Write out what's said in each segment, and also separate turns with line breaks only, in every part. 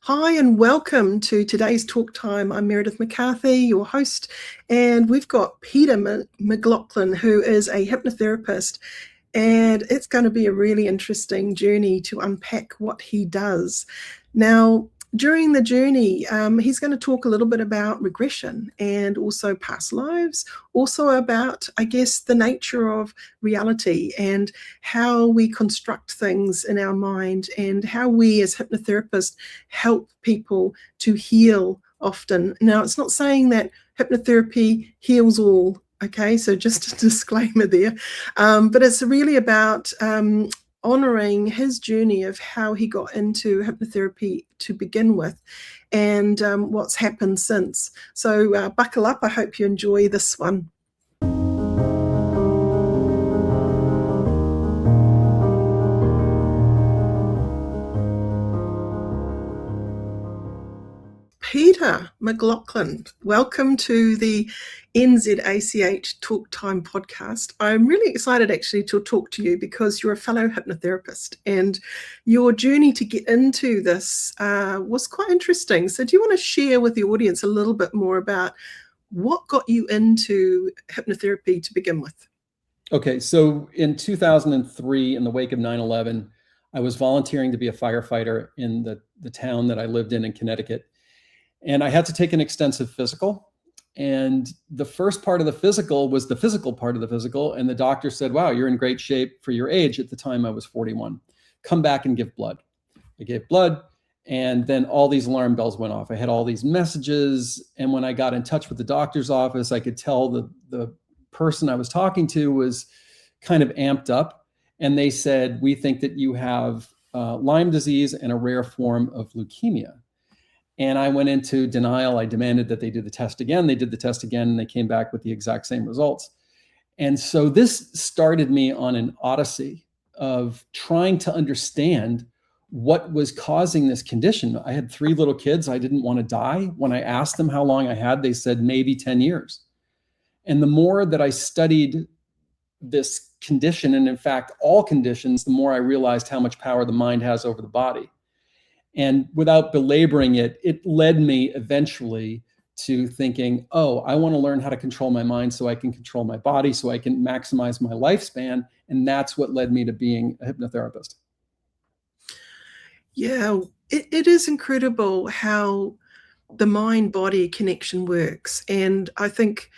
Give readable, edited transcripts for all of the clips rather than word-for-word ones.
Hi and welcome to today's Talk Time. I'm Meredith McCarthy, your host, and we've got Peter McLaughlin, who is a hypnotherapist, and it's going to be a really interesting journey to unpack what he does. Now, during the journey, he's going to talk a little bit about regression and also past lives, also about, I guess, the nature of reality and how we construct things in our mind and how we as hypnotherapists help people to heal often. Now, it's not saying that hypnotherapy heals all, okay? So just a disclaimer there. But it's really about honoring his journey of how he got into hypnotherapy to begin with and what's happened since. So buckle up. I hope you enjoy this one. Peter McLaughlin, welcome to the NZACH Talk Time podcast. I'm really excited actually to talk to you because you're a fellow hypnotherapist and your journey to get into this was quite interesting. So do you want to share with the audience a little bit more about what got you into hypnotherapy to begin with?
Okay, so in 2003, in the wake of 9/11, I was volunteering to be a firefighter in the town that I lived in Connecticut. And I had to take an extensive physical. And the first part of the physical was the physical part of the physical. And the doctor said, wow, you're in great shape for your age. At the time, I was 41. Come back and give blood. I gave blood. And then all these alarm bells went off. I had all these messages. And when I got in touch with the doctor's office, I could tell the person I was talking to was kind of amped up. And they said, we think that you have Lyme disease and a rare form of leukemia. And I went into denial. I demanded that they do the test again. They did the test again, and they came back with the exact same results. And so this started me on an odyssey of trying to understand what was causing this condition. I had 3 little kids. I didn't want to die. When I asked them how long I had, they said maybe 10 years. And the more that I studied this condition, and in fact, all conditions, the more I realized how much power the mind has over the body. And without belaboring it, it led me eventually to thinking, oh, I want to learn how to control my mind so I can control my body, so I can maximize my lifespan. And that's what led me to being a hypnotherapist.
Yeah, it is incredible how the mind-body connection works. And I think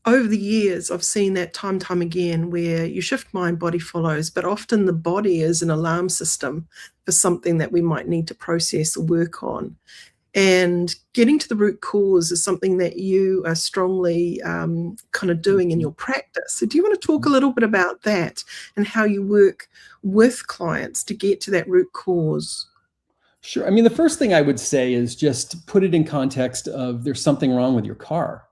over the years, I've seen that time again, where you shift mind, body follows, but often the body is an alarm system for something that we might need to process or work on. And getting to the root cause is something that you are strongly kind of doing in your practice. So do you want to talk a little bit about that and how you work with clients to get to that root cause?
Sure. I mean, the first thing I would say is just put it in context of there's something wrong with your car.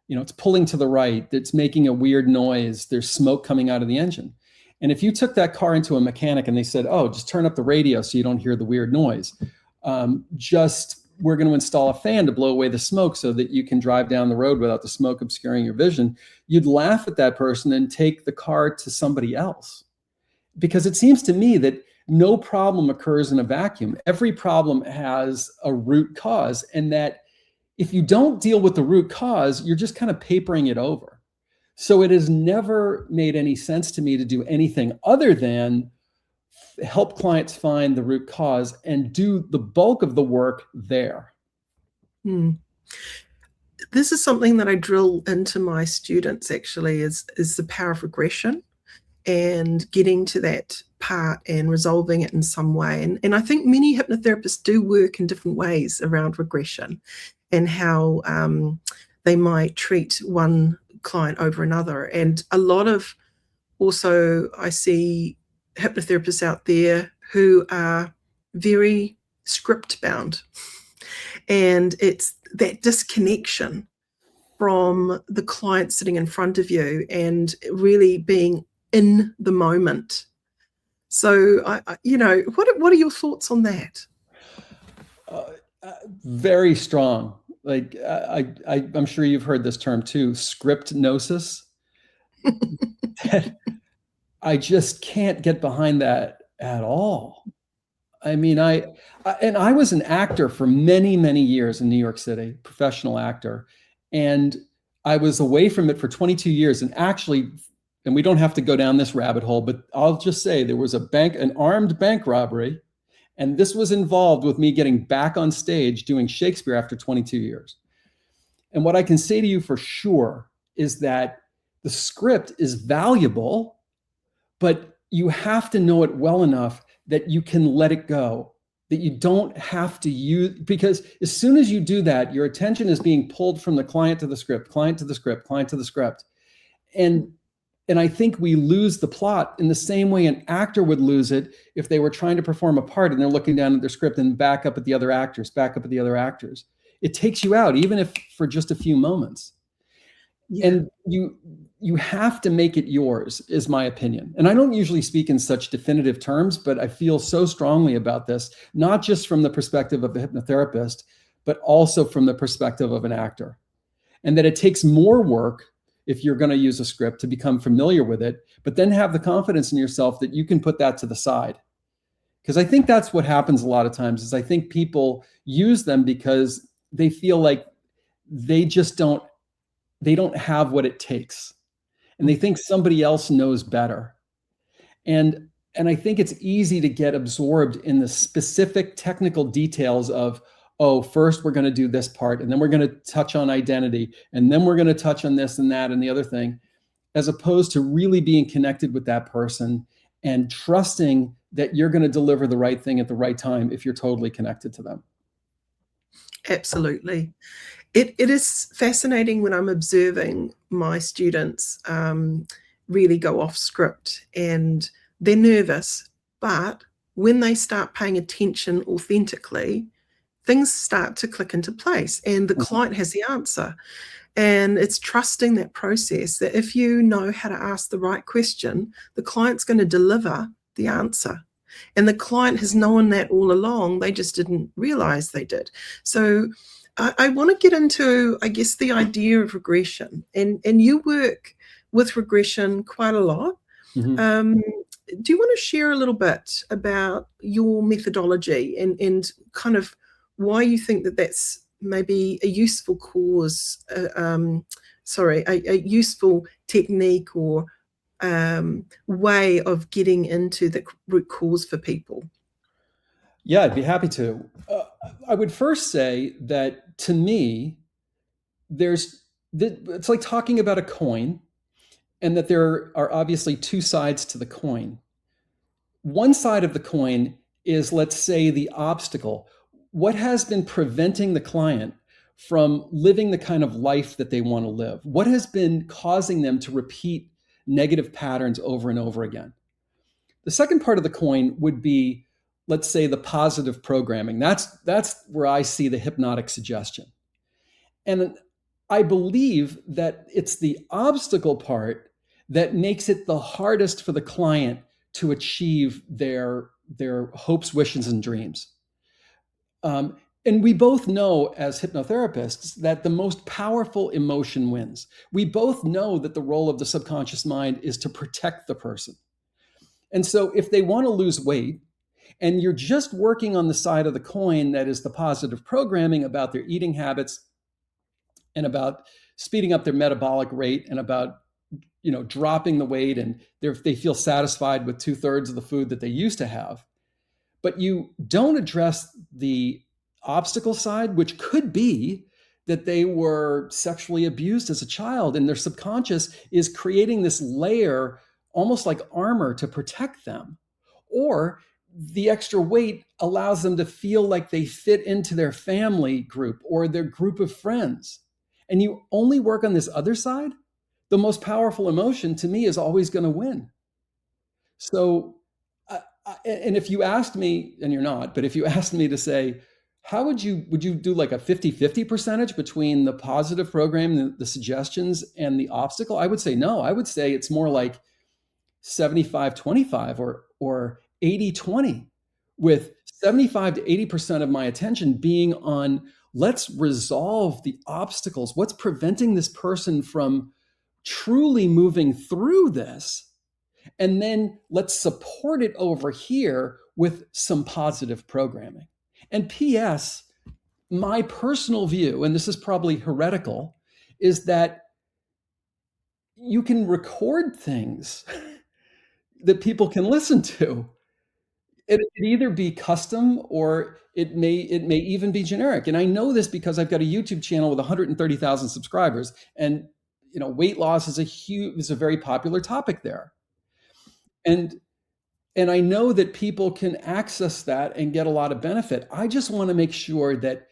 You know, it's pulling to the right, it's making a weird noise, there's smoke coming out of the engine. And if you took that car into a mechanic and they said, oh, just turn up the radio so you don't hear the weird noise, we're going to install a fan to blow away the smoke so that you can drive down the road without the smoke obscuring your vision, you'd laugh at that person and take the car to somebody else. Because it seems to me that no problem occurs in a vacuum. Every problem has a root cause, and that if you don't deal with the root cause, you're just kind of papering it over. So it has never made any sense to me to do anything other than help clients find the root cause and do the bulk of the work there.
This is something that I drill into my students actually is the power of regression and getting to that part and resolving it in some way. And I think many hypnotherapists do work in different ways around regression and how they might treat one client over another. And a lot of also I see hypnotherapists out there who are very script bound. And it's that disconnection from the client sitting in front of you and really being in the moment. So, what are your thoughts on that?
Very strong. Like I'm sure you've heard this term too, scriptnosis. I just can't get behind that at all. I mean, I was an actor for many, many years in New York City, professional actor. And I was away from it for 22 years. And actually, and we don't have to go down this rabbit hole, but I'll just say there was an armed bank robbery. And this was involved with me getting back on stage doing Shakespeare after 22 years. And what I can say to you for sure is that the script is valuable, but you have to know it well enough that you can let it go, that you don't have to use, because as soon as you do that, your attention is being pulled from the client to the script, client to the script, client to the script. And I think we lose the plot in the same way an actor would lose it if they were trying to perform a part and they're looking down at their script and back up at the other actors, back up at the other actors. It takes you out, even if for just a few moments. Yeah. And you have to make it yours, is my opinion. And I don't usually speak in such definitive terms, but I feel so strongly about this, not just from the perspective of the hypnotherapist, but also from the perspective of an actor. And that it takes more work if you're going to use a script to become familiar with it, but then have the confidence in yourself that you can put that to the side. Because I think that's what happens a lot of times, is I think people use them because they feel like they don't have what it takes. And they think somebody else knows better. And I think it's easy to get absorbed in the specific technical details of, oh, first we're going to do this part, and then we're going to touch on identity, and then we're going to touch on this and that and the other thing, as opposed to really being connected with that person and trusting that you're going to deliver the right thing at the right time if you're totally connected to them.
Absolutely. It is fascinating when I'm observing my students really go off script, and they're nervous, but when they start paying attention authentically, things start to click into place and the client has the answer. And it's trusting that process, that if you know how to ask the right question, the client's going to deliver the answer. And the client has known that all along. They just didn't realize they did. So I want to get into, I guess, the idea of regression. And you work with regression quite a lot. Mm-hmm. Do you want to share a little bit about your methodology and kind of why you think that that's maybe a useful cause, a useful technique or way of getting into the root cause for people?
Yeah, I'd be happy to. I would first say that to me, it's like talking about a coin, and that there are obviously two sides to the coin. One side of the coin is, let's say, the obstacle. What has been preventing the client from living the kind of life that they want to live? What has been causing them to repeat negative patterns over and over again? The second part of the coin would be, let's say, the positive programming. That's where I see the hypnotic suggestion. And I believe that it's the obstacle part that makes it the hardest for the client to achieve their hopes, wishes, and dreams. And we both know as hypnotherapists that the most powerful emotion wins. We both know that the role of the subconscious mind is to protect the person. And so if they want to lose weight, and you're just working on the side of the coin that is the positive programming about their eating habits and about speeding up their metabolic rate and about dropping the weight, and they feel satisfied with 2/3 of the food that they used to have, but you don't address the obstacle side, which could be that they were sexually abused as a child and their subconscious is creating this layer, almost like armor, to protect them. Or the extra weight allows them to feel like they fit into their family group or their group of friends. And you only work on this other side, the most powerful emotion to me is always going to win. So, and if you asked me, and you're not, but if you asked me to say, would you do like a 50-50 percentage between the positive program, the suggestions, and the obstacle? I would say no. I would say it's more like 75-25 or 80-20, with 75 to 80% of my attention being on, let's resolve the obstacles. What's preventing this person from truly moving through this? And then let's support it over here with some positive programming. And P.S., my personal view, and this is probably heretical, is that you can record things that people can listen to. It could either be custom or it may even be generic. And I know this because I've got a YouTube channel with 130,000 subscribers, and weight loss is a very popular topic there. And I know that people can access that and get a lot of benefit. I just want to make sure that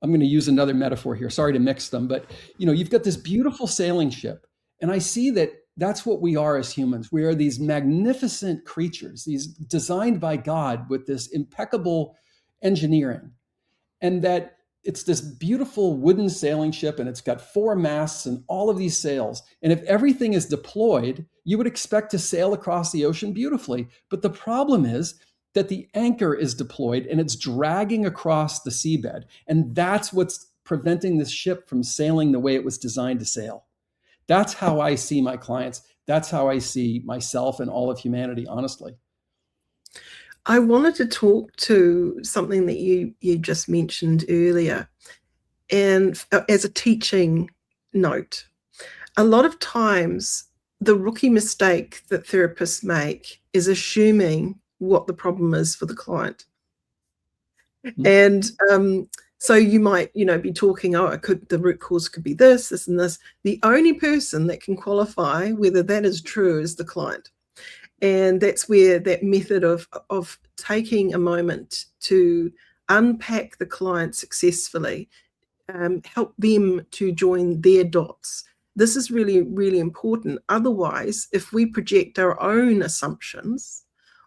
I'm going to use another metaphor here. Sorry to mix them, but you've got this beautiful sailing ship, and I see that that's what we are as humans. We are these magnificent creatures, these designed by God with this impeccable engineering, and that it's this beautiful wooden sailing ship, and it's got 4 masts and all of these sails. And if everything is deployed, you would expect to sail across the ocean beautifully. But the problem is that the anchor is deployed and it's dragging across the seabed. And that's what's preventing this ship from sailing the way it was designed to sail. That's how I see my clients. That's how I see myself and all of humanity, honestly.
I wanted to talk to something that you just mentioned earlier, and as a teaching note, a lot of times the rookie mistake that therapists make is assuming what the problem is for the client. Mm-hmm. And so you might, be talking, the root cause could be this, this, and this. The only person that can qualify whether that is true is the client. And that's where that method of taking a moment to unpack the client successfully, help them to join their dots. This is really, really important. Otherwise, if we project our own assumptions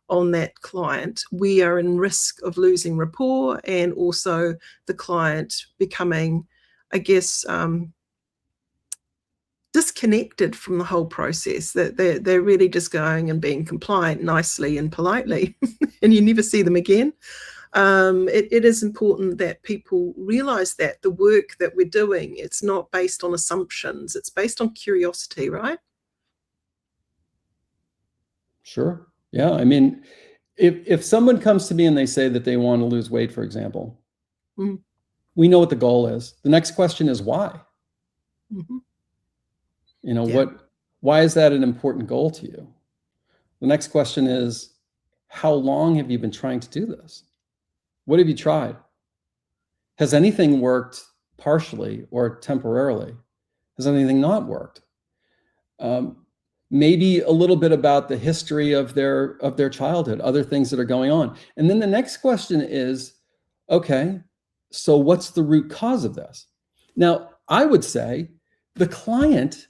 on that client, we are in risk of losing rapport, and also the client becoming, I guess, disconnected from the whole process, that they're really just going and being compliant nicely and politely, and you never see them again. It is important that people realize that the work that we're doing, it's not based on assumptions, it's based on curiosity, right?
Sure. Yeah. I mean, if someone comes to me and they say that they want to lose weight, for example, we know what the goal is. The next question is why? Mm-hmm. Why is that an important goal to you? The next question is, how long have you been trying to do this? What have you tried? Has anything worked partially or temporarily? Has anything not worked? Maybe a little bit about the history of their childhood, other things that are going on. And then the next question is, okay, so what's the root cause of this? Now, I would say the client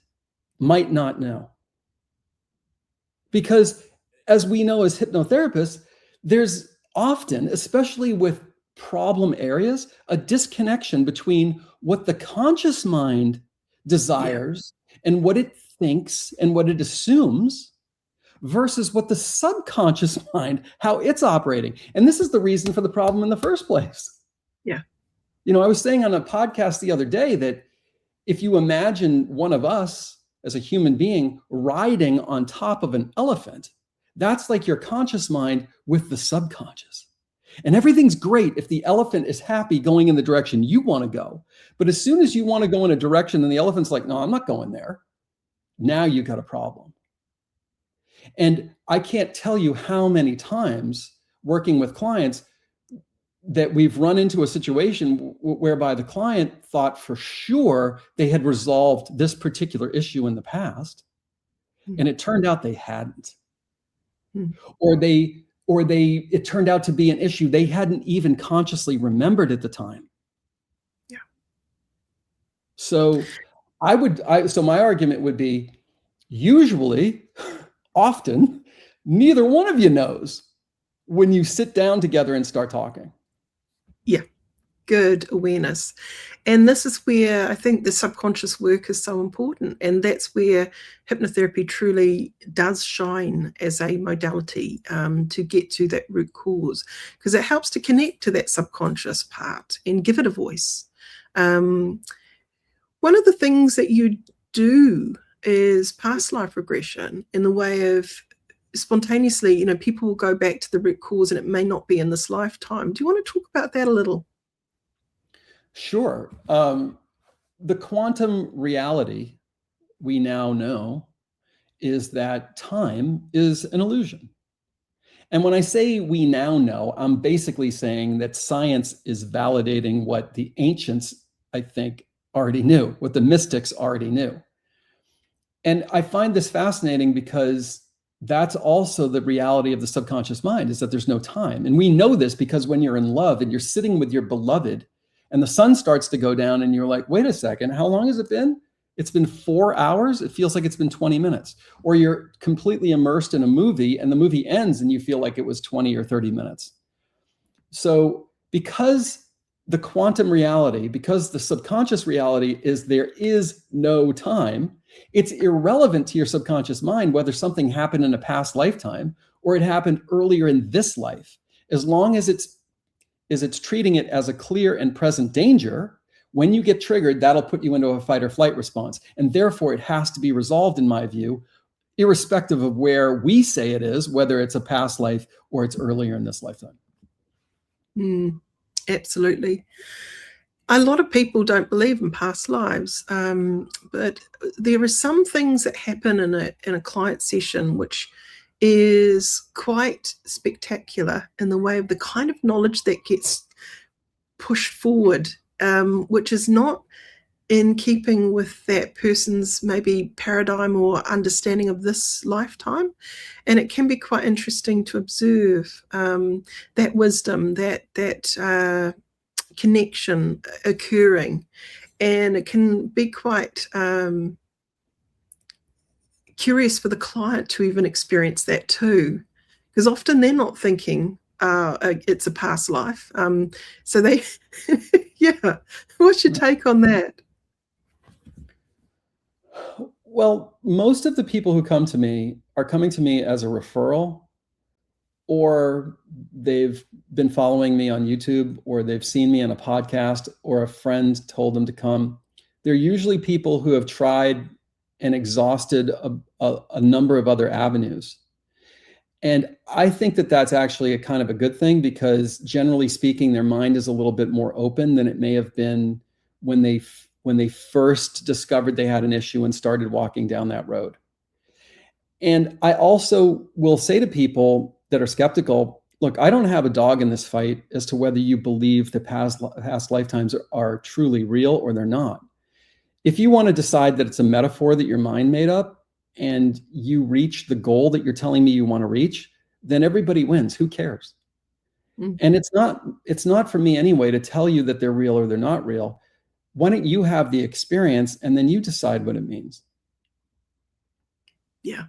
might not know. Because as we know as hypnotherapists, there's often, especially with problem areas, a disconnection between what the conscious mind desires and what it thinks and what it assumes versus what the subconscious mind, how it's operating. And this is the reason for the problem in the first place.
Yeah.
I was saying on a podcast the other day that if you imagine one of us as a human being riding on top of an elephant, that's like your conscious mind with the subconscious. And everything's great if the elephant is happy going in the direction you want to go. But as soon as you want to go in a direction and the elephant's like, no, I'm not going there, now you got a problem. And I can't tell you how many times working with clients that we've run into a situation whereby the client thought for sure they had resolved this particular issue in the past, and it turned out they hadn't. Or it turned out to be an issue they hadn't even consciously remembered at the time.
Yeah.
So so my argument would be, usually, often, neither one of you knows when you sit down together and start talking.
Yeah, good awareness. And this is where I think the subconscious work is so important. And that's where hypnotherapy truly does shine as a modality to get to that root cause, because it helps to connect to that subconscious part and give it a voice. One of the things that you do is past life regression in the way of spontaneously, people will go back to the root cause and it may not be in this lifetime. Do you want to talk about that a little?
Sure. The quantum reality we now know is that time is an illusion. And when I say we now know, I'm basically saying that science is validating what the ancients, I think, already knew, what the mystics already knew. And I find this fascinating because that's also the reality of the subconscious mind, is that there's no time. And we know this because when you're in love and you're sitting with your beloved and the sun starts to go down and you're like, wait a second, how long has it been? It's been 4 hours. It feels like it's been 20 minutes. Or you're completely immersed in a movie and the movie ends and you feel like it was 20 or 30 minutes. So because the quantum reality, because the subconscious reality is there is no time, it's irrelevant to your subconscious mind whether something happened in a past lifetime or it happened earlier in this life. As long as it's treating it as a clear and present danger, when you get triggered, that'll put you into a fight or flight response. And therefore, it has to be resolved, in my view, irrespective of where we say it is, whether it's a past life or it's earlier in this lifetime.
Absolutely. A lot of people don't believe in past lives, but there are some things that happen in a client session which is quite spectacular in the way of the kind of knowledge that gets pushed forward, which is not in keeping with that person's maybe paradigm or understanding of this lifetime. And it can be quite interesting to observe that wisdom, that connection occurring. And it can be quite curious for the client to even experience that too, because often they're not thinking it's a past life. So they, yeah. What's your take on that?
Well, most of the people who come to me are coming to me as a referral, or they've been following me on YouTube, or they've seen me on a podcast, or a friend told them to come. They're usually people who have tried and exhausted a number of other avenues. And I think that that's actually a kind of a good thing, because generally speaking, their mind is a little bit more open than it may have been when they first discovered they had an issue and started walking down that road. And I also will say to people that are skeptical, look, I don't have a dog in this fight as to whether you believe that past lifetimes are truly real or they're not. If you want to decide that it's a metaphor that your mind made up and you reach the goal that you're telling me you want to reach, then everybody wins. Who cares? Mm-hmm. And it's not for me anyway to tell you that they're real or they're not real. Why don't you have the experience and then you decide what it means?
Yeah.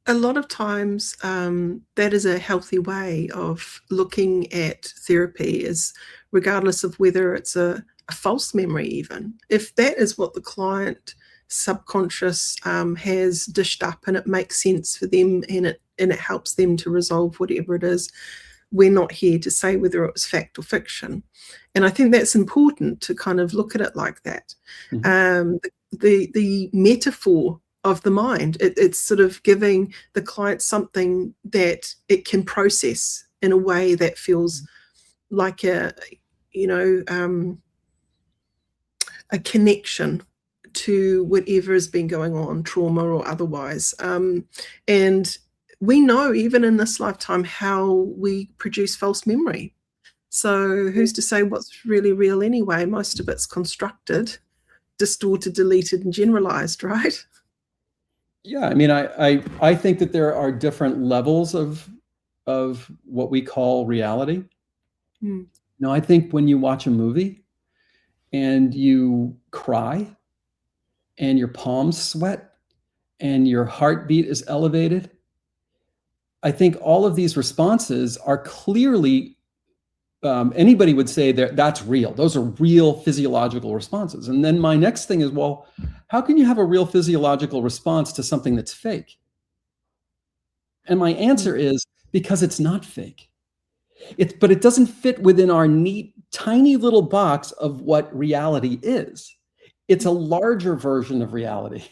A lot of times that is a healthy way of looking at therapy, is regardless of whether it's a false memory, even if that is what the client subconscious has dished up and it makes sense for them and it helps them to resolve whatever it is. We're not here to say whether it was fact or fiction. And I think that's important to kind of look at it like that. Mm-hmm. The metaphor of the mind, it's sort of giving the client something that it can process in a way that feels like a connection to whatever has been going on, trauma or otherwise. And we know even in this lifetime how we produce false memory. So who's to say what's really real anyway? Most of it's constructed, distorted, deleted, and generalized, right?
Yeah, I mean, I think that there are different levels of what we call reality. I think when you watch a movie and you cry and your palms sweat and your heartbeat is elevated, I think all of these responses are clearly, anybody would say that's real. Those are real physiological responses. And then my next thing is, well, how can you have a real physiological response to something that's fake? And my answer is because it's not fake. But it doesn't fit within our neat, tiny little box of what reality is. It's a larger version of reality.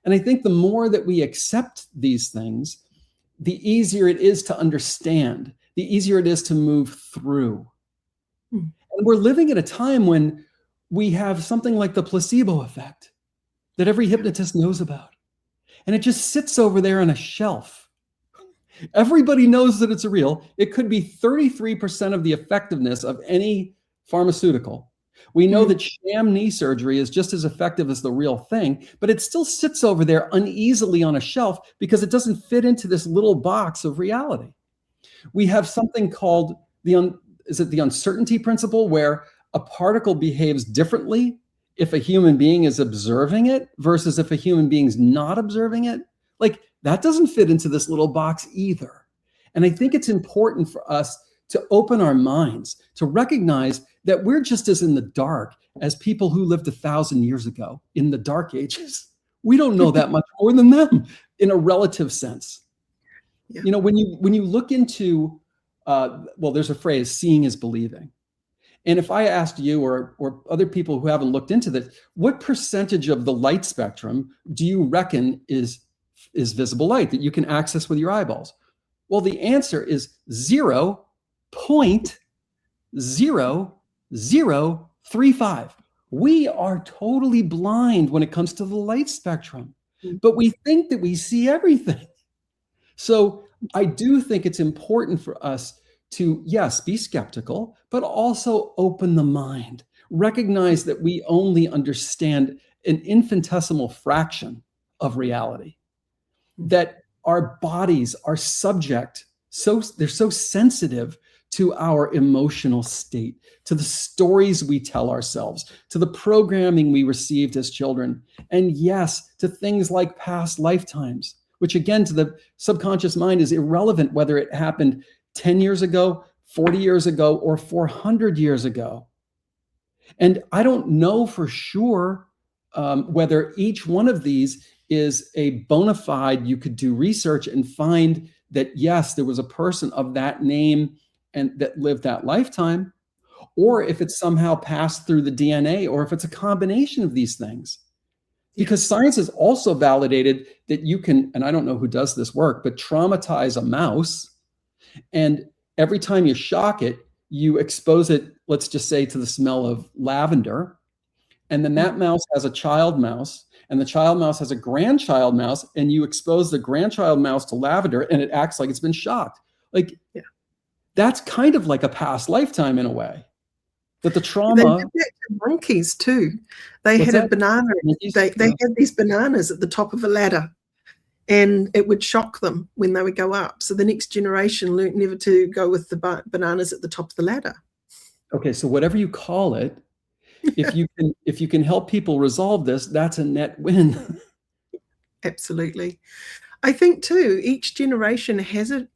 And I think the more that we accept these things, the easier it is to understand, the easier it is to move through. And we're living at a time when we have something like the placebo effect that every hypnotist knows about. And it just sits over there on a shelf. Everybody knows that it's real. It could be 33% of the effectiveness of any pharmaceutical. We know that sham knee surgery is just as effective as the real thing, but it still sits over there uneasily on a shelf because it doesn't fit into this little box of reality. We have something called is it the uncertainty principle, where a particle behaves differently if a human being is observing it versus if a human being's not observing it. Like, that doesn't fit into this little box either. And I think it's important for us to open our minds, to recognize that we're just as in the dark as people who lived 1,000 years ago in the dark ages. We don't know that much more than them in a relative sense. Yeah. You know, when you look into, well, there's a phrase, seeing is believing. And if I asked you or other people who haven't looked into this, what percentage of the light spectrum do you reckon is visible light that you can access with your eyeballs? Well, the answer is 0.0035. We are totally blind when it comes to the light spectrum, but we think that we see everything. So I do think it's important for us to, yes, be skeptical, but also open the mind. Recognize that we only understand an infinitesimal fraction of reality, that our bodies are subject, they're so sensitive to our emotional state, to the stories we tell ourselves, to the programming we received as children, and yes, to things like past lifetimes, which again, to the subconscious mind is irrelevant whether it happened 10 years ago, 40 years ago, or 400 years ago. And I don't know for sure whether each one of these is a bona fide, you could do research and find that, yes, there was a person of that name and that lived that lifetime, or if it's somehow passed through the DNA, or if it's a combination of these things. Because science has also validated that you can, and I don't know who does this work, but traumatize a mouse, and every time you shock it, you expose it, let's just say, to the smell of lavender, and then that mouse has a child mouse, and the child mouse has a grandchild mouse, and you expose the grandchild mouse to lavender, and it acts like it's been shocked. Like, that's kind of like a past lifetime in a way. That the trauma.
They did that to monkeys too. They had a banana. They had these bananas at the top of a ladder, and it would shock them when they would go up. So the next generation learned never to go with the bananas at the top of the ladder.
Okay, so whatever you call it, if you can help people resolve this, that's a net win.
Absolutely. I think too, each generation has an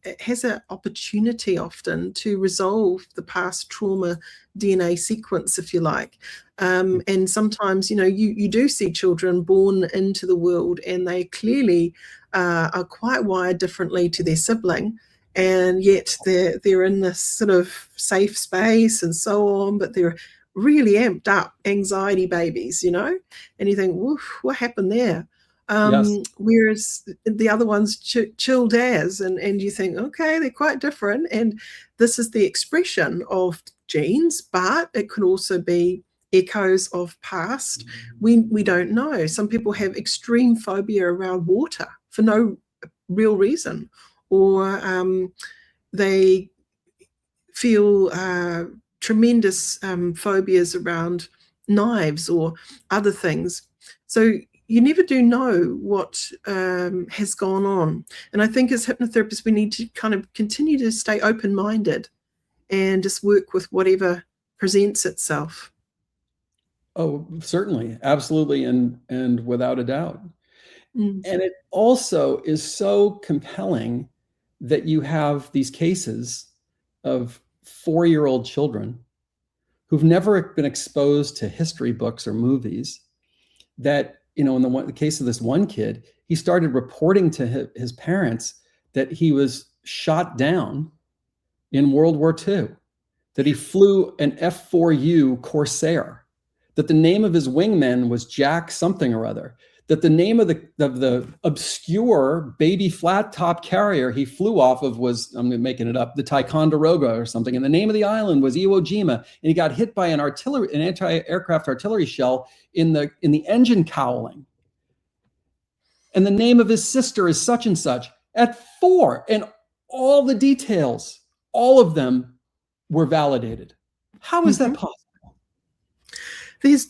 opportunity often to resolve the past trauma DNA sequence, if you like. And sometimes, you know, you do see children born into the world and they clearly are quite wired differently to their sibling. And yet they're in this sort of safe space and so on, but they're really amped up anxiety babies, you know, and you think, woof, what happened there? Whereas the other ones chilled as, and you think, okay, they're quite different. And this is the expression of genes, but it could also be echoes of past. We don't know. Some people have extreme phobia around water for no real reason, or they feel tremendous phobias around knives or other things. So you never do know what has gone on. And I think as hypnotherapists, we need to kind of continue to stay open-minded and just work with whatever presents itself.
Oh, certainly. Absolutely. And without a doubt. And it also is so compelling that you have these cases of 4-year-old children who've never been exposed to history books or movies that, you know, in the case of this one kid, he started reporting to his parents that he was shot down in World War II, that he flew an F-4U Corsair, that the name of his wingman was Jack something or other, that the name of the obscure baby flat top carrier he flew off of was, I'm making it up, the Ticonderoga or something, and the name of the island was Iwo Jima, and he got hit by an anti-aircraft artillery shell in the engine cowling. And the name of his sister is such and such at 4, and all the details, all of them were validated. How is that possible?
There's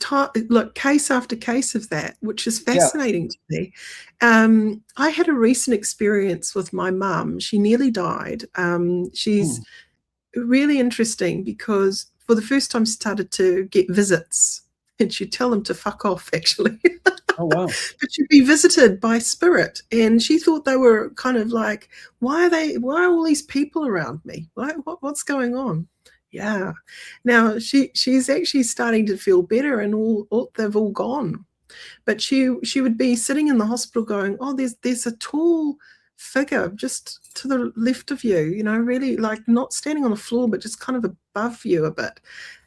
case after case of that, which is fascinating to me. I had a recent experience with my mum. She nearly died. She's really interesting because for the first time started to get visits, and she'd tell them to fuck off, actually.
Oh, wow.
But she'd be visited by spirit, and she thought they were kind of like, why are all these people around me? What's going on? Yeah. Now she's actually starting to feel better, and they've all gone. But she would be sitting in the hospital going, oh, there's a tall figure just to the left of you, really like not standing on the floor, but just kind of above you a bit.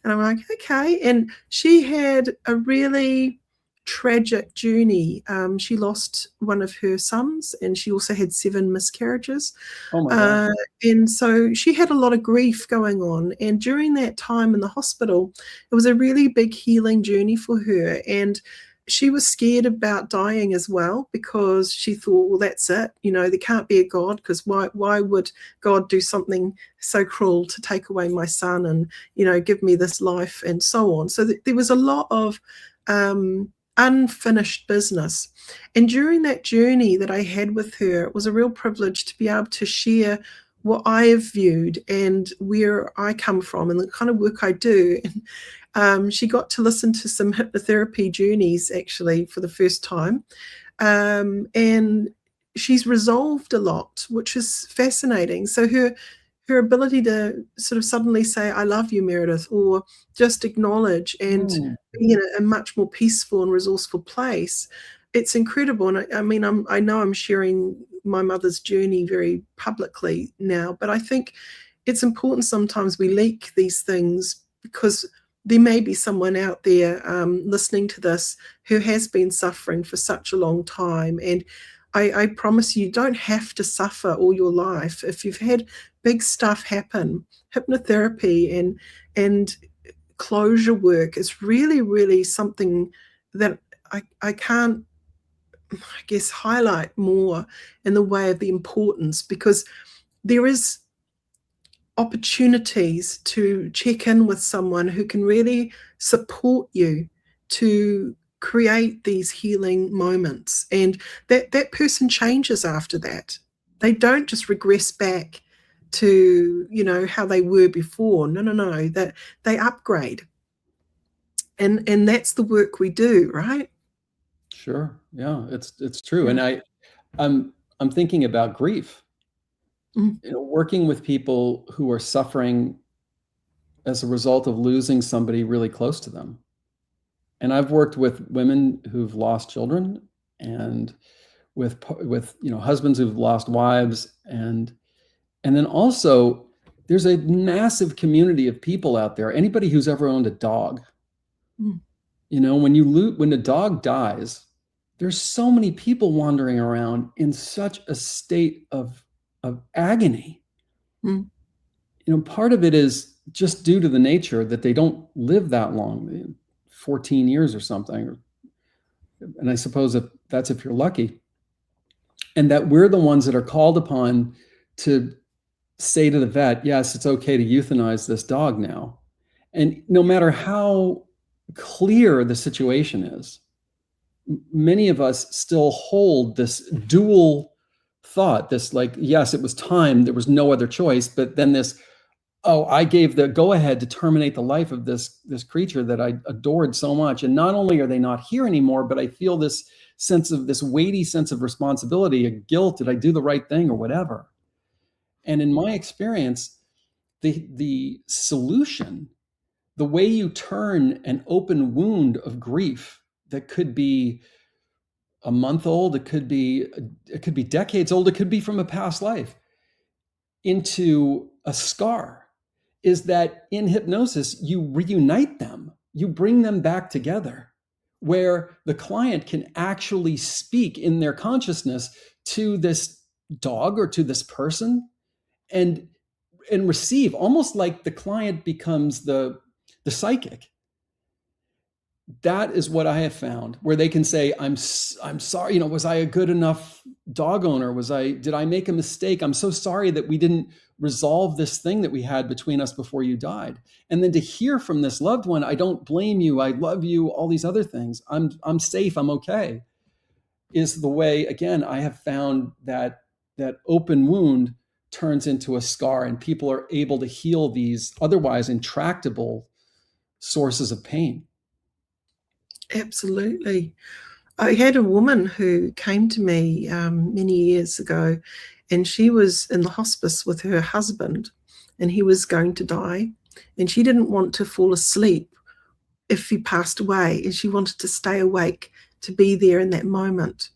And I'm like, okay. And she had a really tragic journey. She lost one of her sons, and she also had 7 miscarriages.
Oh my God.
And so she had a lot of grief going on. And during that time in the hospital, it was a really big healing journey for her. And she was scared about dying as well, because she thought, well, that's it. There can't be a God, because why would God do something so cruel to take away my son and, give me this life and so on. So there was a lot of unfinished business. And during that journey that I had with her, it was a real privilege to be able to share what I have viewed and where I come from and the kind of work I do. And she got to listen to some hypnotherapy journeys actually for the first time. And she's resolved a lot, which is fascinating. So her ability to sort of suddenly say, I love you, Meredith, or just acknowledge and be in a much more peaceful and resourceful place, it's incredible. And I know I'm sharing my mother's journey very publicly now, but I think it's important sometimes we leak these things, because there may be someone out there listening to this who has been suffering for such a long time. And I promise you don't have to suffer all your life. If you've had big stuff happen, hypnotherapy and closure work is really, really something that I can't, I guess, highlight more in the way of the importance, because there is opportunities to check in with someone who can really support you to create these healing moments, and that person changes after that. They don't just regress back to how they were before. No, that they upgrade, and that's the work we do, right?
Sure. Yeah, it's true. And I'm thinking about grief. Working with people who are suffering as a result of losing somebody really close to them. And I've worked with women who've lost children, and with husbands who've lost wives, and then also there's a massive community of people out there. Anybody who's ever owned a dog, when a dog dies, there's so many people wandering around in such a state of agony. Part of it is just due to the nature that they don't live that long, 14 years or something. And I suppose if you're lucky. And that we're the ones that are called upon to say to the vet, yes, it's okay to euthanize this dog now. And no matter how clear the situation is, many of us still hold this dual thought, this like, yes, it was time, there was no other choice, but then this, oh, I gave the go-ahead to terminate the life of this creature that I adored so much. And not only are they not here anymore, but I feel this weighty sense of responsibility, a guilt, did I do the right thing or whatever? And in my experience, the solution, the way you turn an open wound of grief that could be a month old, it could be decades old, it could be from a past life, into a scar, is that in hypnosis, you reunite them, you bring them back together where the client can actually speak in their consciousness to this dog or to this person and receive, almost like the client becomes the psychic. That is what I have found, where they can say, I'm sorry, was I a good enough dog owner? Did I make a mistake? I'm so sorry that we didn't resolve this thing that we had between us before you died. And then to hear from this loved one, I don't blame you, I love you, all these other things, I'm safe, I'm okay, is the way, again, I have found that open wound turns into a scar, and people are able to heal these otherwise intractable sources of pain.
Absolutely. I had a woman who came to me many years ago, and she was in the hospice with her husband, and he was going to die, and she didn't want to fall asleep if he passed away, and she wanted to stay awake to be there in that moment.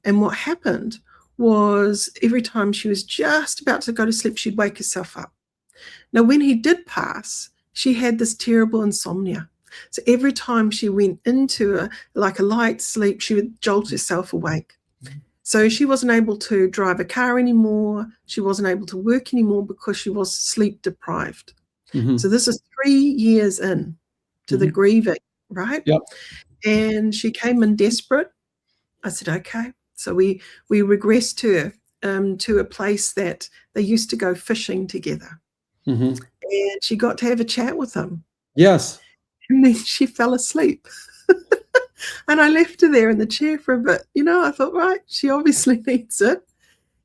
And what happened was every time she was just about to go to sleep, she'd wake herself up. Now, when he did pass, she had this terrible insomnia. So every time she went into a light sleep, she would jolt herself awake. So she wasn't able to drive a car anymore. She wasn't able to work anymore because she was sleep deprived. Mm-hmm. So this is 3 years in to the grieving, right?
Yep.
And she came in desperate. I said, okay. So we regressed her to a place that they used to go fishing together. Mm-hmm. And she got to have a chat with him.
Yes.
And then she fell asleep. And I left her there in the chair for a bit. I thought, right, she obviously needs it.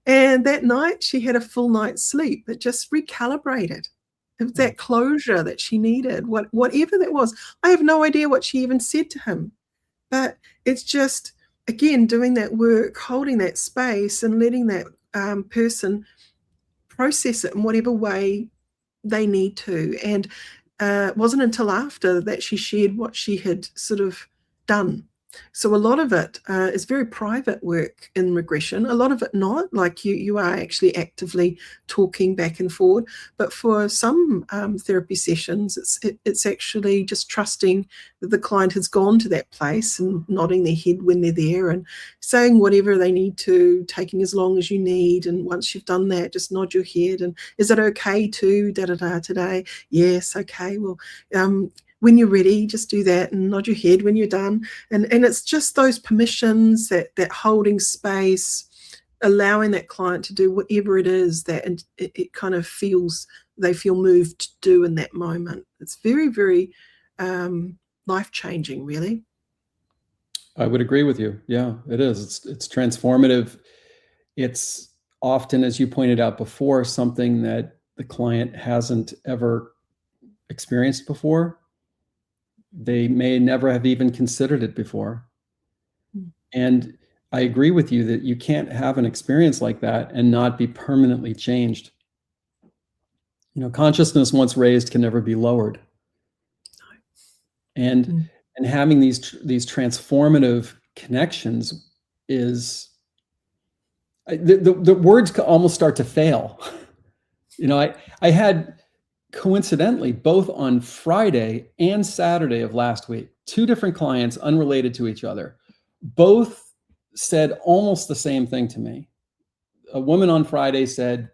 And that night she had a full night's sleep. It just recalibrated. It was that closure that she needed, whatever that was. I have no idea what she even said to him. But it's just, again, doing that work, holding that space and letting that person process it in whatever way they need to. And it wasn't until after that she shared what she had sort of done. So a lot of it is very private work in regression. A lot of it not, like you are actually actively talking back and forward. But for some therapy sessions, it's actually just trusting that the client has gone to that place and nodding their head when they're there and saying whatever they need to, taking as long as you need. And once you've done that, just nod your head. And is it okay to da-da-da today? Yes, okay. Well, when you're ready, just do that and nod your head when you're done. And it's just those permissions, that holding space, allowing that client to do whatever it is that it kind of they feel moved to do in that moment. It's very, very life-changing, really.
I would agree with you. Yeah, it is. It's transformative. It's often, as you pointed out before, something that the client hasn't ever experienced before. They may never have even considered it before. And I agree with you that you can't have an experience like that and not be permanently changed. Consciousness once raised can never be lowered. And having these transformative connections is, the words almost start to fail. I had, coincidentally, both on Friday and Saturday of last week, 2 different clients unrelated to each other, both said almost the same thing to me. A woman on Friday said,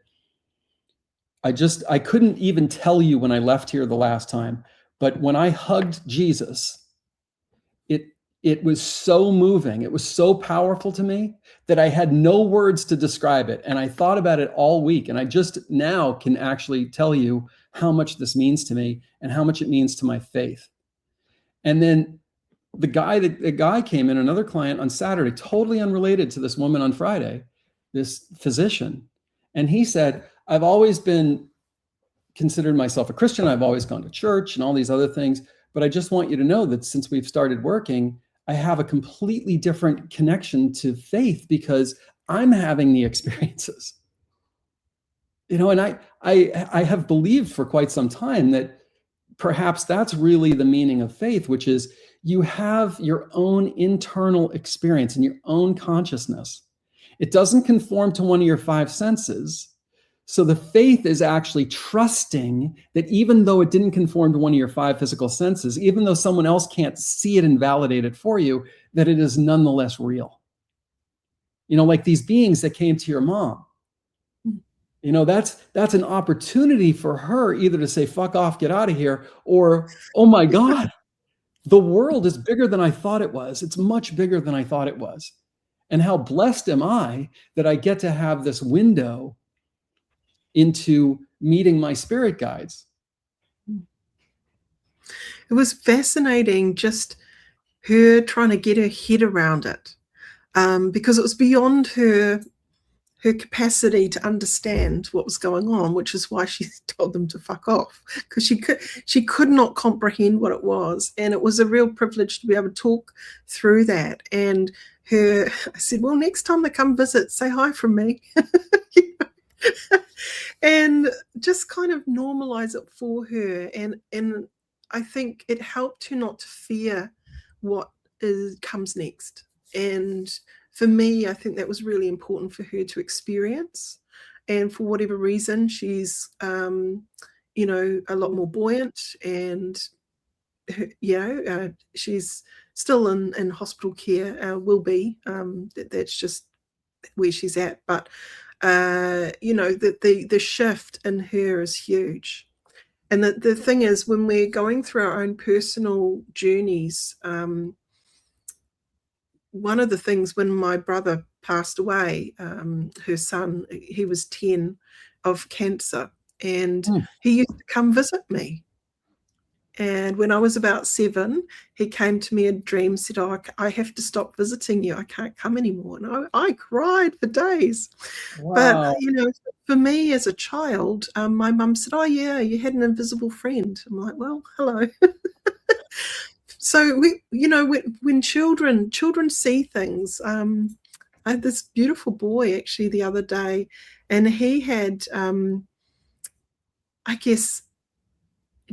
I couldn't even tell you when I left here the last time, but when I hugged Jesus, it was so moving. It was so powerful to me that I had no words to describe it. And I thought about it all week. And I just now can actually tell you how much this means to me and how much it means to my faith. And then the guy came in, another client on Saturday, totally unrelated to this woman on Friday, this physician. And he said, I've always considered myself a Christian. I've always gone to church and all these other things. But I just want you to know that since we've started working, I have a completely different connection to faith because I'm having the experiences. And I have believed for quite some time that perhaps that's really the meaning of faith, which is you have your own internal experience and your own consciousness. It doesn't conform to one of your 5 senses, So the faith is actually trusting that even though it didn't conform to one of your 5 physical senses, even though someone else can't see it and validate it for you, that it is nonetheless real. Like these beings that came to your mom, that's an opportunity for her either to say, fuck off, get out of here, or, oh my God, the world is bigger than I thought it was. It's much bigger than I thought it was. And how blessed am I that I get to have this window into meeting my spirit guides.
It was fascinating, just her trying to get her head around it, because it was beyond her capacity to understand what was going on, which is why she told them to fuck off, because she could not comprehend what it was. And it was a real privilege to be able to talk through that. And I said, well, next time they come visit, say hi from me. And just kind of normalize it for her. And I think it helped her not to fear what comes next. And for me, I think that was really important for her to experience. And for whatever reason, she's, a lot more buoyant, and, she's still in hospital care, will be. That's just where she's at. But, the shift in her is huge. And the thing is, when we're going through our own personal journeys, one of the things, when my brother passed away, her son, he was 10, of cancer, and he used to come visit me. And when I was about 7, he came to me in dreams, said, oh, I have to stop visiting you. I can't come anymore. And I cried for days.
Wow.
But, for me as a child, my mum said, oh, yeah, you had an invisible friend. I'm like, well, hello. So when children see things, I had this beautiful boy actually the other day, and he had, I guess,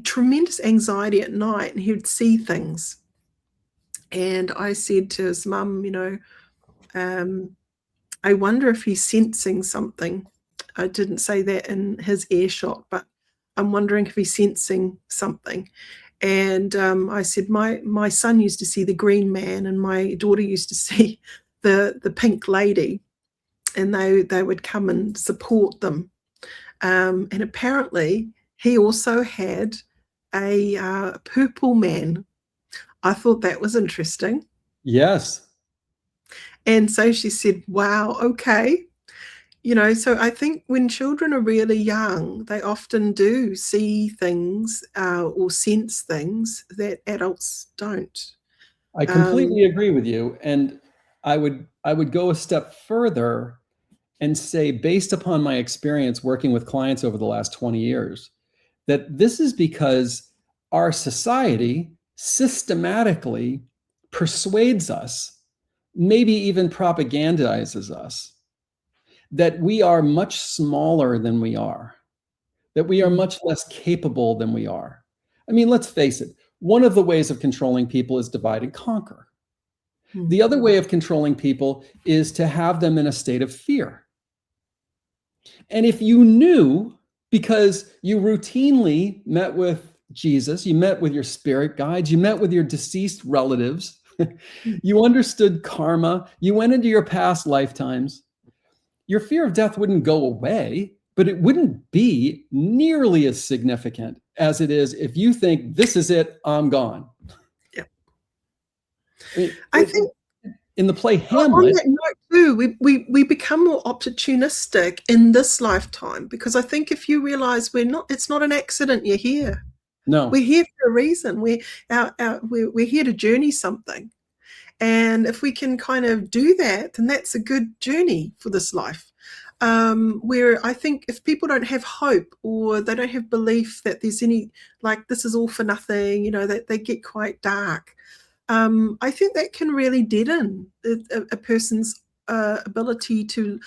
tremendous anxiety at night, and he would see things. And I said to his mum, I wonder if he's sensing something. I didn't say that in his earshot, but I'm wondering if he's sensing something. And I said, my son used to see the green man, and my daughter used to see the pink lady, and they would come and support them. And apparently he also had a purple man. I thought that was interesting.
Yes.
And so she said, wow, okay. So I think when children are really young, they often do see things or sense things that adults don't.
I completely agree with you. And I would go a step further and say, based upon my experience working with clients over the last 20 years, that this is because our society systematically persuades us, maybe even propagandizes us, that we are much smaller than we are, that we are much less capable than we are. I mean, let's face it, one of the ways of controlling people is divide and conquer. The other way of controlling people is to have them in a state of fear. And if you knew, because you routinely met with Jesus, you met with your spirit guides, you met with your deceased relatives, you understood karma, you went into your past lifetimes, your fear of death wouldn't go away, but it wouldn't be nearly as significant as it is if you think, this is it, I'm gone.
Yeah.
I think in the play Hamlet,
on that note too, we become more opportunistic in this lifetime, because I think if you realize it's not an accident you're here.
No,
we're here for a reason. We're here to journey something. And if we can kind of do that, then that's a good journey for this life. Where I think if people don't have hope, or they don't have belief that there's any, like, this is all for nothing, that they get quite dark. I think that can really deaden a person's ability to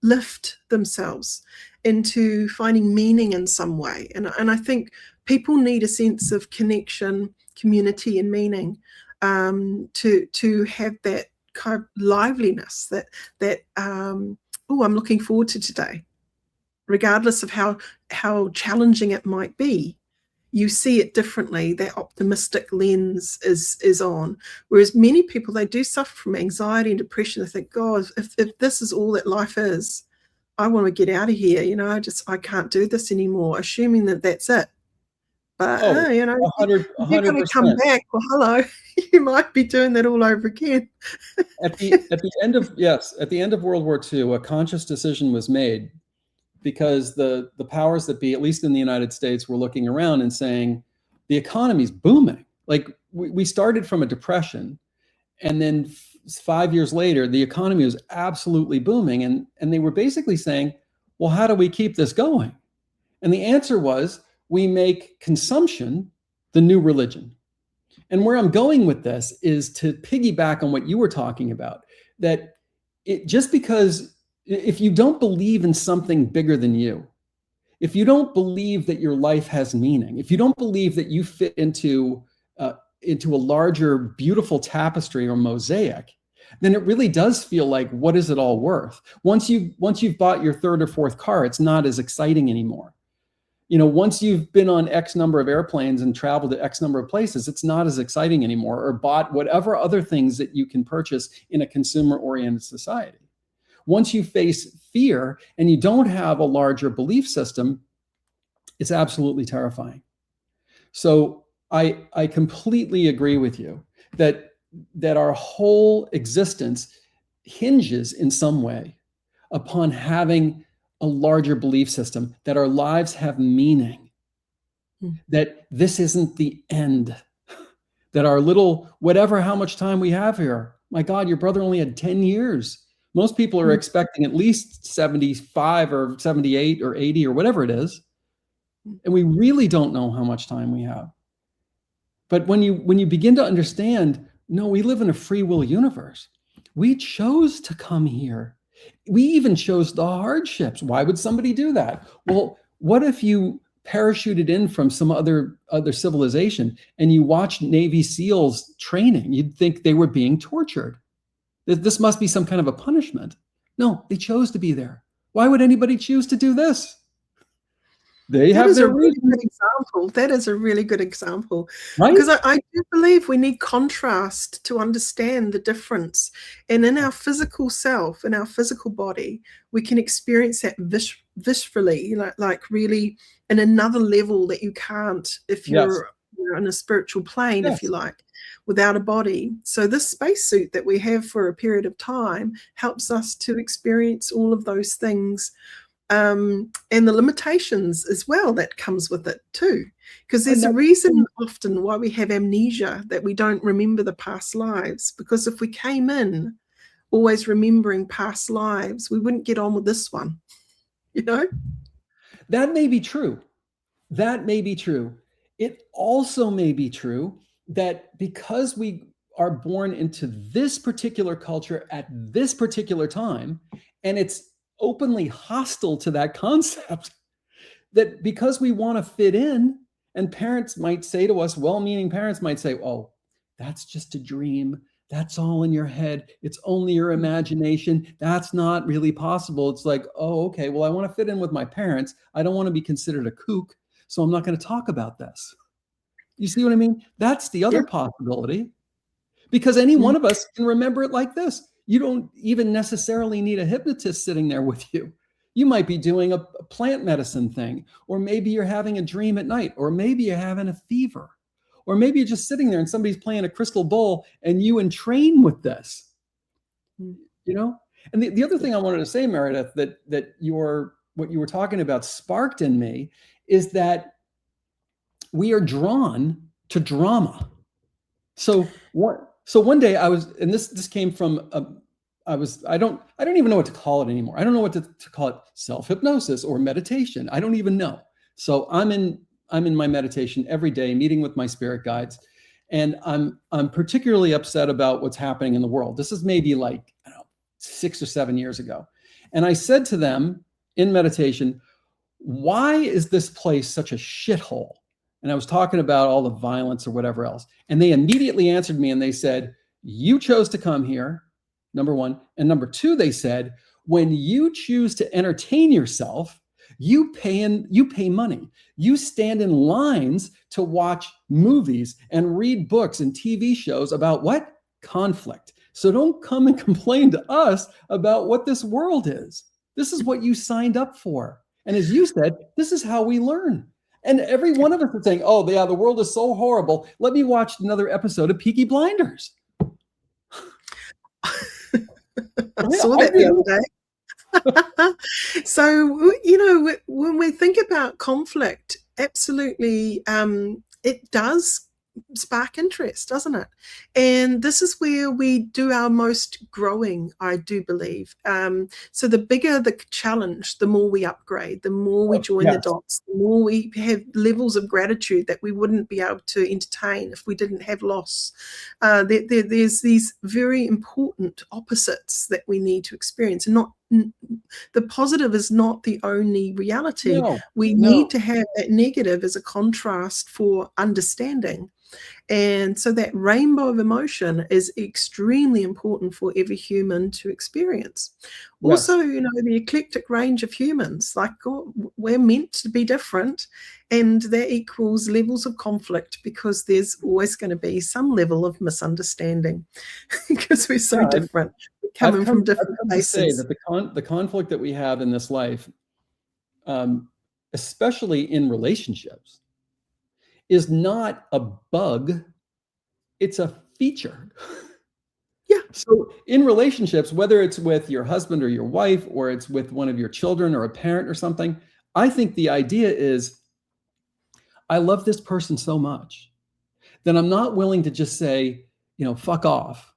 lift themselves into finding meaning in some way. And I think people need a sense of connection, community, and meaning, to have that kind of liveliness that I'm looking forward to today. regardless of how challenging it might be. You see it differently. That optimistic lens is on. Whereas many people, they do suffer from anxiety and depression. They think, God, if this is all that life is, I want to get out of here. I can't do this anymore, assuming that that's it. But,
100%.
you're going to come back. Well, hello, you might be doing that all over again.
At the end of World War II, a conscious decision was made, because the powers that be, at least in the United States, were looking around and saying, the economy's booming. Like, we started from a depression, and then 5 years later, the economy was absolutely booming. And they were basically saying, well, how do we keep this going? And the answer was, we make consumption the new religion. And where I'm going with this is to piggyback on what you were talking about, that just because if you don't believe in something bigger than you, if you don't believe that your life has meaning, if you don't believe that you fit into a larger, beautiful tapestry or mosaic, then it really does feel like, what is it all worth? Once you've bought your third or fourth car, it's not as exciting anymore. Once you've been on X number of airplanes and traveled to X number of places, it's not as exciting anymore, or bought whatever other things that you can purchase in a consumer-oriented society. Once you face fear and you don't have a larger belief system, it's absolutely terrifying. So I completely agree with you that our whole existence hinges in some way upon having a larger belief system, that our lives have meaning, that this isn't the end, that our little, whatever, how much time we have here, my God, your brother only had 10 years. Most people are expecting at least 75 or 78 or 80 or whatever it is. And we really don't know how much time we have. But when you begin to understand, no, we live in a free will universe. We chose to come here. We even chose the hardships. Why would somebody do that? Well, what if you parachuted in from some other civilization and you watched Navy SEALs training? You'd think they were being tortured. This must be some kind of a punishment. No, they chose to be there. Why would anybody choose to do this? They have their reason.
That is a really good example.
Right?
Because I do believe we need contrast to understand the difference. And in our physical self, in our physical body, we can experience that viscerally, like really in another level that you can't if you're in a spiritual plane, if you like, without a body. So this spacesuit that we have for a period of time helps us to experience all of those things. And the limitations as well that comes with it too, because there's a reason often why we have amnesia, that we don't remember the past lives, because if we came in always remembering past lives, we wouldn't get on with this one.
That may be true. It also may be true that because we are born into this particular culture at this particular time, and it's openly hostile to that concept, that because we want to fit in, and parents might say to us, well-meaning parents might say, oh, that's just a dream. That's all in your head. It's only your imagination. That's not really possible. It's like, oh, okay, well, I want to fit in with my parents. I don't want to be considered a kook, so I'm not going to talk about this. You see what I mean? That's the other possibility, because any one of us can remember it like this. You don't even necessarily need a hypnotist sitting there with you. You might be doing a plant medicine thing, or maybe you're having a dream at night, or maybe you're having a fever, or maybe you're just sitting there and somebody's playing a crystal bowl and you entrain with this, And the other thing I wanted to say, Meredith, that what you were talking about sparked in me is that we are drawn to drama. So one day I was, and this came from I don't even know what to call it anymore. I don't know what to call it, self-hypnosis or meditation. I don't even know. So I'm in my meditation every day, meeting with my spirit guides, and I'm particularly upset about what's happening in the world. This is maybe like 6 or 7 years ago. And I said to them in meditation, why is this place such a shithole? And I was talking about all the violence or whatever else. And they immediately answered me and they said, you chose to come here, number one. And number two, they said, when you choose to entertain yourself, You pay money. You stand in lines to watch movies and read books and TV shows about what? Conflict. So don't come and complain to us about what this world is. This is what you signed up for. And as you said, this is how we learn. And every one of us is saying, oh, yeah, the world is so horrible. Let me watch another episode of Peaky Blinders.
I saw that the other day. So, when we think about conflict, absolutely, it does spark interest, doesn't it? And this is where we do our most growing, I do believe. So the bigger the challenge, the more we upgrade, the more we join the dots, the more we have levels of gratitude that we wouldn't be able to entertain if we didn't have loss. There's these very important opposites that we need to experience, and not the positive is not the only reality. We need to have that negative as a contrast for understanding. And so that rainbow of emotion is extremely important for every human to experience. Also, the eclectic range of humans, like we're meant to be different, and that equals levels of conflict, because there's always going to be some level of misunderstanding because we're so different, coming from different places.
Say that the conflict that we have in this life, especially in relationships, is not a bug, it's a feature.
Yeah.
So in relationships, whether it's with your husband or your wife, or it's with one of your children or a parent or something, I think the idea is, I love this person so much that I'm not willing to just say, fuck off.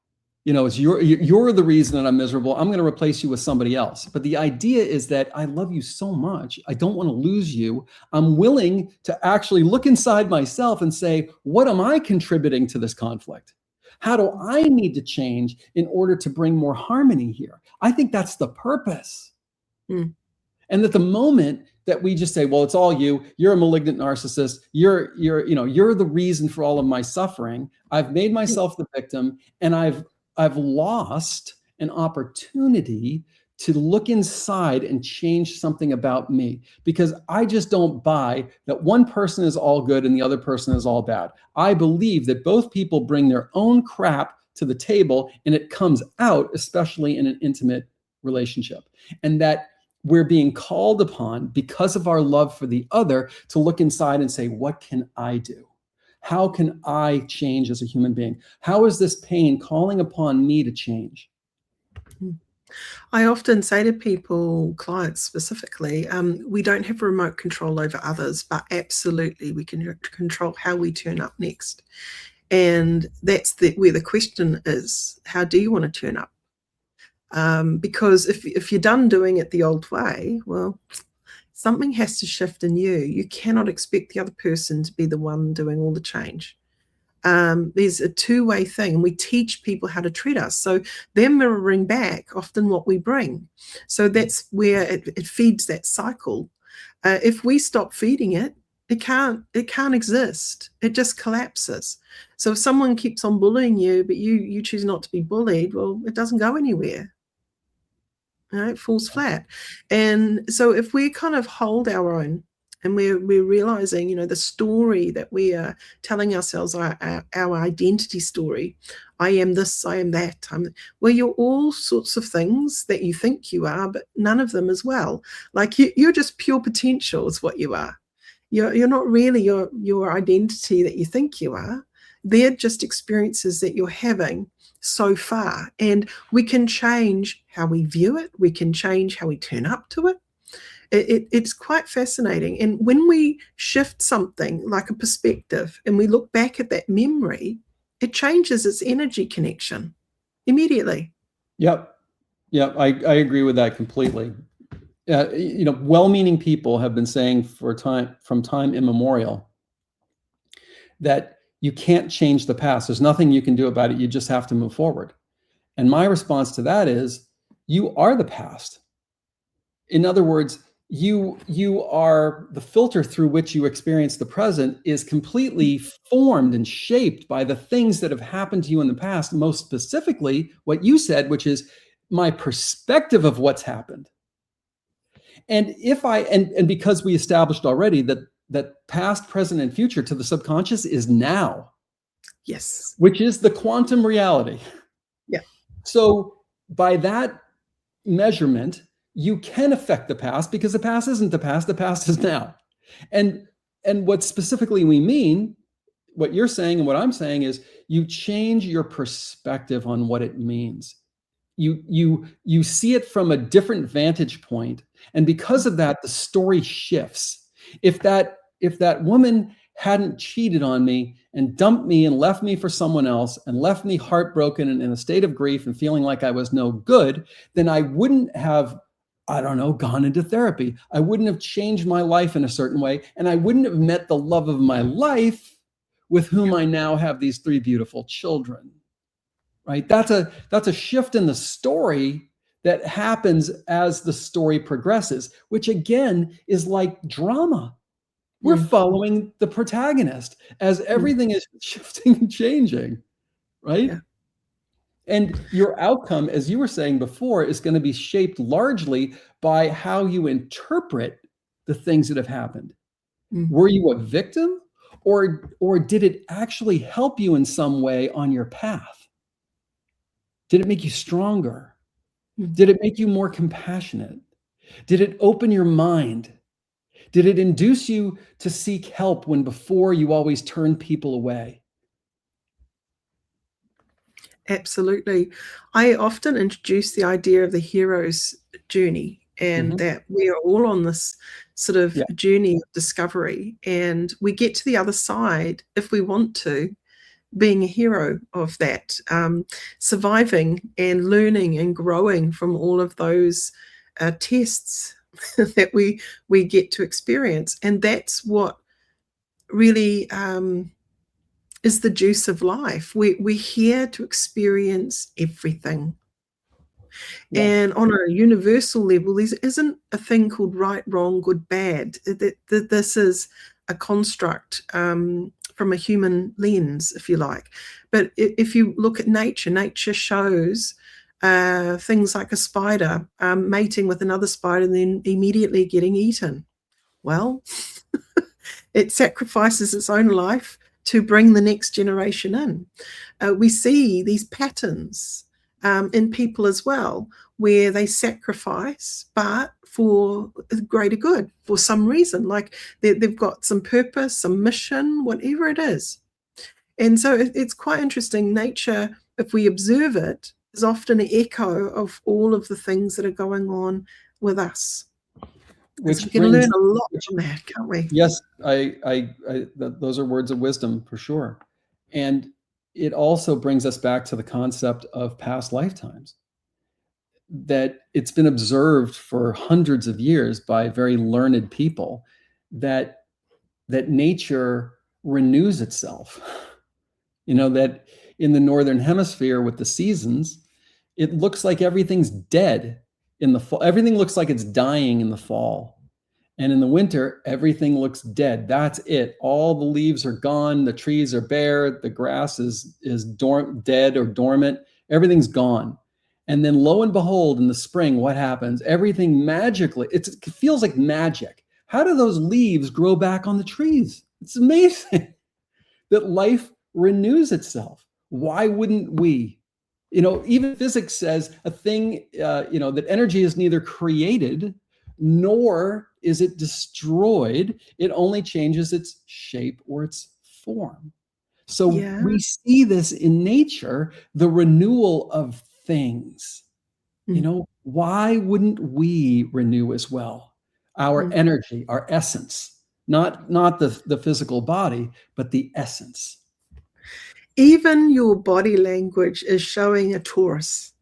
It's you're the reason that I'm miserable. I'm going to replace you with somebody else. But the idea is that I love you so much. I don't want to lose you. I'm willing to actually look inside myself and say, what am I contributing to this conflict? How do I need to change in order to bring more harmony here? I think that's the purpose. And that the moment that we just say, well, it's all you, you're a malignant narcissist, you're the reason for all of my suffering. I've made myself the victim, and I've lost an opportunity to look inside and change something about me, because I just don't buy that one person is all good and the other person is all bad. I believe that both people bring their own crap to the table, and it comes out, especially in an intimate relationship. And that we're being called upon, because of our love for the other, to look inside and say, what can I do? How can I change as a human being? How is this pain calling upon me to change?
I often say to people, clients specifically, we don't have remote control over others, but absolutely we can control how we turn up next. And that's where the question is, how do you want to turn up? Because if you're done doing it the old way, well, something has to shift in you. You cannot expect the other person to be the one doing all the change. There's a two-way thing, and we teach people how to treat us. So they're mirroring back often what we bring. So that's where it feeds that cycle. If we stop feeding it, it can't exist. It just collapses. So if someone keeps on bullying you, but you choose not to be bullied, well, it doesn't go anywhere. It falls flat. And so if we kind of hold our own, and we're realizing, the story that we are telling ourselves, our identity story, I am this, I am that, well, you're all sorts of things that you think you are, but none of them as well. Like you're just pure potential is what you are. You're not really your identity that you think you are. They're just experiences that you're having so far. And we can change how we view it. We can change how we turn up to it. It's quite fascinating. And when we shift something like a perspective and we look back at that memory, it changes its energy connection immediately.
Yep. I agree with that completely. Well-meaning people have been saying from time immemorial that you can't change the past. There's nothing you can do about it. You just have to move forward. And my response to that is, you are the past. In other words, you are the filter through which you experience the present is completely formed and shaped by the things that have happened to you in the past, most specifically what you said, which is my perspective of what's happened. And because we established already that past, present, and future to the subconscious is now.
Yes.
Which is the quantum reality.
Yeah.
So by that measurement, you can affect the past, because the past isn't the past is now. And what specifically we mean, what you're saying and what I'm saying, is you change your perspective on what it means. You see it from a different vantage point, and because of that, the story shifts. If that woman hadn't cheated on me and dumped me and left me for someone else and left me heartbroken and in a state of grief and feeling like I was no good, then I wouldn't have, I don't know, gone into therapy. I wouldn't have changed my life in a certain way, and I wouldn't have met the love of my life with whom I now have these 3 beautiful children. Right? That's a shift in the story that happens as the story progresses, which again is like drama. We're following the protagonist as everything is shifting and changing, right?
Yeah.
And your outcome, as you were saying before, is going to be shaped largely by how you interpret the things that have happened. Were you a victim, or did it actually help you in some way on your path? Did it make you stronger? Did it make you more compassionate? Did it open your mind? Did it induce you to seek help when before you always turned people away?
Absolutely. I often introduce the idea of the hero's journey, and that we are all on this sort of journey of discovery, and we get to the other side, if we want to, being a hero of that, surviving and learning and growing from all of those tests that we get to experience. And that's what really is the juice of life. We're here to experience everything.
Yeah.
And on a universal level, there isn't a thing called right, wrong, good, bad. This is a construct from a human lens, if you like. But if you look at nature, nature shows things like a spider mating with another spider and then immediately getting eaten. Well, it sacrifices its own life to bring the next generation in. We see these patterns in people as well, where they sacrifice, but for greater good, for some reason, like they've got some purpose, some mission, whatever it is. And so it's quite interesting. Nature, if we observe it, is often an echo of all of the things that are going on with us.
Which
we can learn a lot from that, can't we?
Yes, those are words of wisdom for sure. And it also brings us back to the concept of past lifetimes, that it's been observed for hundreds of years by very learned people that nature renews itself. That in the northern hemisphere with the seasons, it looks like everything's dead in the fall. Everything looks like it's dying in the fall. And in the winter, everything looks dead. That's it. All the leaves are gone. The trees are bare. The grass is dead or dormant. Everything's gone. And then lo and behold, in the spring, what happens? Everything magically, it feels like magic. How do those leaves grow back on the trees? It's amazing that life renews itself. Why wouldn't we? Even physics says a thing, that energy is neither created nor is it destroyed. It only changes its shape or its form. So we see this in nature, the renewal of things. Why wouldn't we renew as well? Our energy, our essence, not the physical body, but the essence.
Even your body language is showing a Taurus.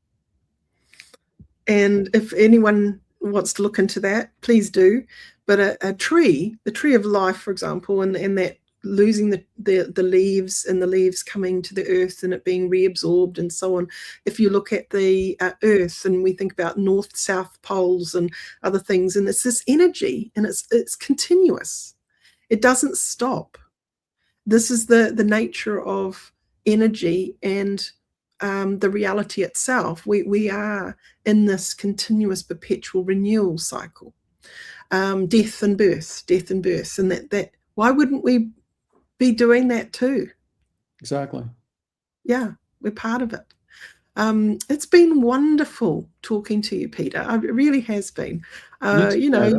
And if anyone wants to look into that, please do. But a tree, the tree of life, for example, and that losing the leaves and the leaves coming to the earth and it being reabsorbed and so on. If you look at the earth and we think about north, south poles and other things, and it's this energy and it's continuous. It doesn't stop. This is the nature of energy and the reality itself. We are in this continuous perpetual renewal cycle. death and birth, and that why wouldn't we be doing that too?
Exactly.
Yeah, we're part of it. It's been wonderful talking to you, Peter. It really has been. You know,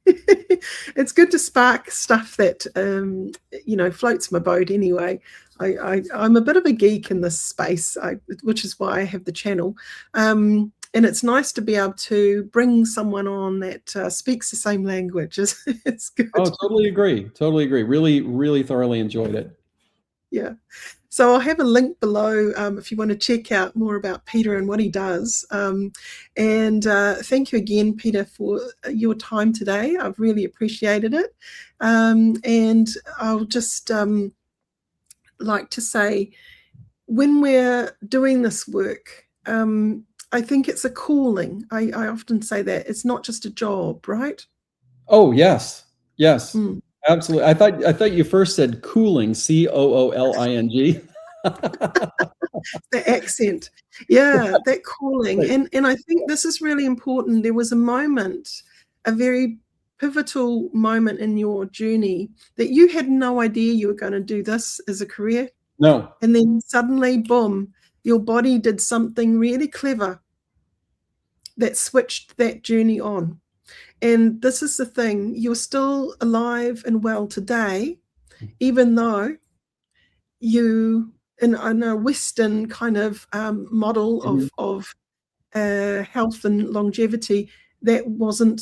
it's good to spark stuff that floats my boat. Anyway, I'm a bit of a geek in this space, which is why I have the channel. And it's nice to be able to bring someone on that speaks the same language. It's good.
Oh, totally agree. Totally agree. Really, really thoroughly enjoyed it.
Yeah. So I'll have a link below if you want to check out more about Peter and what he does. And thank you again, Peter, for your time today. I've really appreciated it. And I'll just like to say, when we're doing this work, I think it's a calling. I often say that. It's not just a job, right?
Oh, yes. Yes. Absolutely. I thought you first said cooling, COOLING.
The accent. Yeah, that calling. Right. And I think this is really important. There was a moment, a very pivotal moment in your journey that you had no idea you were going to do this as a career.
No.
And then suddenly, boom, your body did something really clever that switched that journey on. And this is the thing, you're still alive and well today, even though you, in a Western kind of model of health and longevity, that wasn't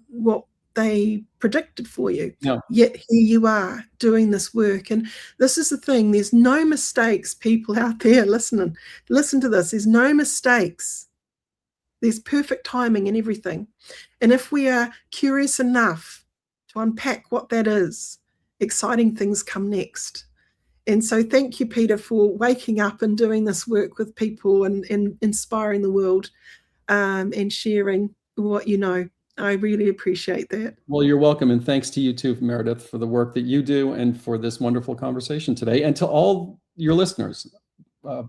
what they predicted for you.
No.
Yet here you are doing this work. And this is the thing, there's no mistakes, people out there listening. Listen to this, there's no mistakes. There's perfect timing and everything. And if we are curious enough to unpack what that is, exciting things come next. And so thank you, Peter, for waking up and doing this work with people and inspiring the world and sharing what you know. I really appreciate that.
Well, you're welcome. And thanks to you too, Meredith, for the work that you do and for this wonderful conversation today. And to all your listeners,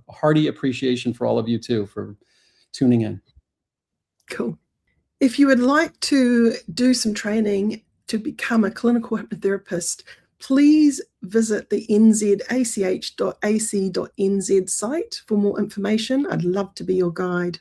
hearty appreciation for all of you too for tuning in.
Cool. If you would like to do some training to become a clinical hypnotherapist, please visit the nzach.ac.nz site for more information. I'd love to be your guide.